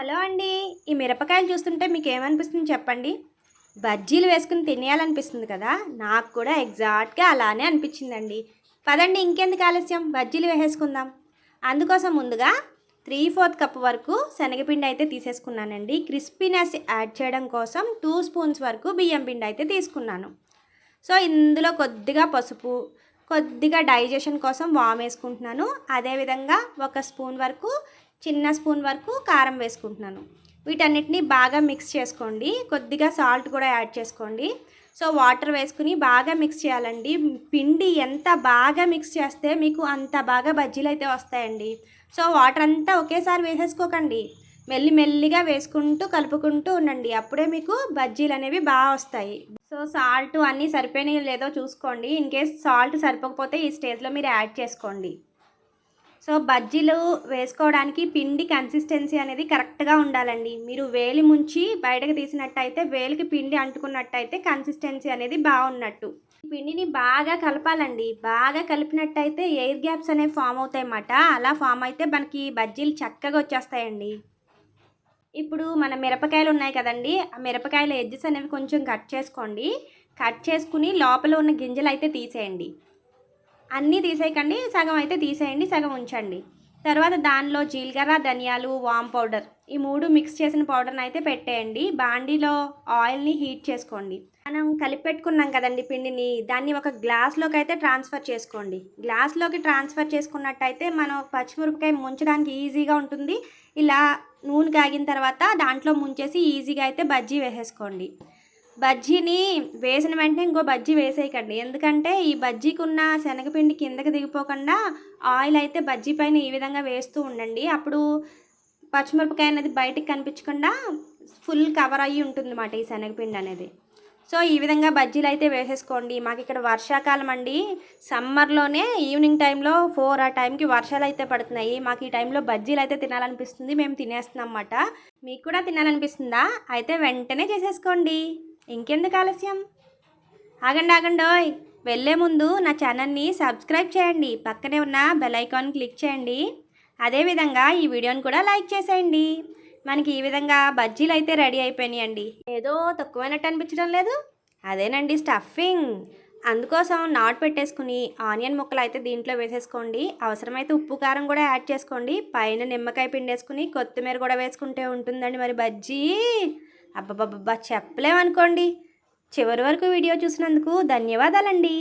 Hello అండి. ఈ మిరపకాయలు చూస్తుంటే మీకేమనిపిస్తుంది చెప్పండి? బజ్జీలు వేసుకొని తినేయాలనిపిస్తుంది కదా! నాకు కూడా ఎగ్జాక్ట్‌గా అలానే అనిపించిందండి. పదండి ఇంకెందుకు ఆలస్యం బజ్జీలు వేసేసుకుందాం. అందుకోసం ముందుగా 3/4 కప్ వరకు శనగపిండి అయితే తీసేసుకున్నానండి. క్రిస్పీనెస్ యాడ్ చేయడం కోసం 2 స్పూన్స్ వరకు బియ్యం పిండి అయితే తీసుకున్నాను. సో, ఇందులో కొద్దిగా పసుపు, కొద్దిగా డైజెషన్ కోసం వామ్ వేసుకుంటున్నాను. అదేవిధంగా ఒక స్పూన్ వరకు చిన్న స్పూన్ వరకు కారం వేసుకుంటున్నాను. వీటన్నిటిని బాగా మిక్స్ చేసుకోండి. కొద్దిగా సాల్ట్ కూడా యాడ్ చేసుకోండి. సో, వాటర్ వేసుకుని బాగా మిక్స్ చేయాలండి. పిండి ఎంత బాగా మిక్స్ చేస్తే మీకు అంత బాగా బజ్జీలు అయితే వస్తాయండి. సో, వాటర్ అంతా ఒకేసారి వేసేసుకోకండి. మెల్లిగా వేసుకుంటూ కలుపుకుంటూ ఉండండి. అప్పుడే మీకు బజ్జీలు అనేవి బాగా వస్తాయి. సో, సాల్ట్ అన్నీ సరిపోయినాయో లేదో చూసుకోండి. ఇన్ కేస్ సాల్ట్ సరిపోకపోతే ఈ స్టేజ్లో మీరు యాడ్ చేసుకోండి. సో, బజ్జీలు వేసుకోవడానికి పిండి కన్సిస్టెన్సీ అనేది కరెక్ట్‌గా ఉండాలండి. మీరు వేలి ముంచి బయటకు తీసినట్టయితే వేలికి పిండి అంటుకున్నట్టయితే కన్సిస్టెన్సీ అనేది బాగున్నట్టు. పిండిని బాగా కలపాలండి. బాగా కలిపినట్టయితే ఎయిర్ గ్యాప్స్ అనేవి ఫామ్ అవుతాయన్నమాట. అలా ఫామ్ అయితే మనకి బజ్జీలు చక్కగా వచ్చేస్తాయండి. ఇప్పుడు మన మిరపకాయలు ఉన్నాయి కదండీ! ఆ మిరపకాయల ఎడ్జెస్ అనేవి కొంచెం కట్ చేసుకోండి. కట్ చేసుకుని లోపల ఉన్న గింజలు అయితే తీసేయండి. అన్నీ తీసేయకండి, సగం అయితే తీసేయండి, సగం ఉంచండి. తర్వాత దానిలో జీలకర్ర, ధనియాలు, వామ్ పౌడర్ ఈ 3 మిక్స్ చేసిన పౌడర్ని అయితే పెట్టేయండి. బాండీలో ఆయిల్ని హీట్ చేసుకోండి. మనం కలిపి పెట్టుకున్నాం కదండి పిండిని, దాన్ని ఒక గ్లాస్లోకి అయితే ట్రాన్స్ఫర్ చేసుకోండి. గ్లాస్లోకి ట్రాన్స్ఫర్ చేసుకున్నట్టయితే మనం పచ్చిమిరపకాయ ముంచడానికి ఈజీగా ఉంటుంది. ఇలా నూనె కాగిన తర్వాత దాంట్లో ముంచేసి ఈజీగా అయితే బజ్జీ వేసేసుకోండి. బజ్జీని వేసిన వెంటనే ఇంకో బజ్జీ వేసేయకండి. ఎందుకంటే ఈ బజ్జీకి ఉన్న శనగపిండి కిందకి దిగిపోకుండా ఆయిల్ అయితే బజ్జీ పైన ఈ విధంగా వేస్తూ ఉండండి. అప్పుడు పచ్చిమిరపకాయ అనేది బయటికి కనిపించకుండా ఫుల్ కవర్ అయ్యి ఉంటుందన్నమాట ఈ శనగపిండి అనేది. సో, ఈ విధంగా బజ్జీలు అయితే వేసేసుకోండి. మాకు ఇక్కడ వర్షాకాలం అండి. సమ్మర్లోనే ఈవినింగ్ టైంలో 4 ఆ టైంకి వర్షాలు అయితే పడుతున్నాయి. మాకు ఈ టైంలో బజ్జీలు అయితే తినాలనిపిస్తుంది. మేము తినేస్తున్నాం అన్నమాట. మీకు కూడా తినాలనిపిస్తుందా? అయితే వెంటనే చేసేసుకోండి. ఇంకెందుకు ఆలస్యం? ఆగండోయ్! వెళ్ళే ముందు నా ఛానల్ని సబ్స్క్రైబ్ చేయండి. పక్కనే ఉన్న బెల్ ఐకాన్ క్లిక్ చేయండి. అదేవిధంగా ఈ వీడియోని కూడా లైక్ చేసేయండి. మనకి ఈ విధంగా బజ్జీలు అయితే రెడీ అయిపోయినాయండి. ఏదో తక్కువైనట్టు అనిపించడం లేదు? అదేనండి స్టఫింగ్. అందుకోసం నాట్ పెట్టేసుకుని ఆనియన్ ముక్కలు అయితే దీంట్లో వేసేసుకోండి. అవసరమైతే ఉప్పు కారం కూడా యాడ్ చేసుకోండి. పైన నిమ్మకాయ పిండేసుకుని కొత్తిమీర కూడా వేసుకుంటే ఉంటుందండి మరి బజ్జీ. అబ్బబ్బబ్బబ్బా చెప్పలేమనుకోండి. చివరి వరకు వీడియో చూసినందుకు ధన్యవాదాలండి.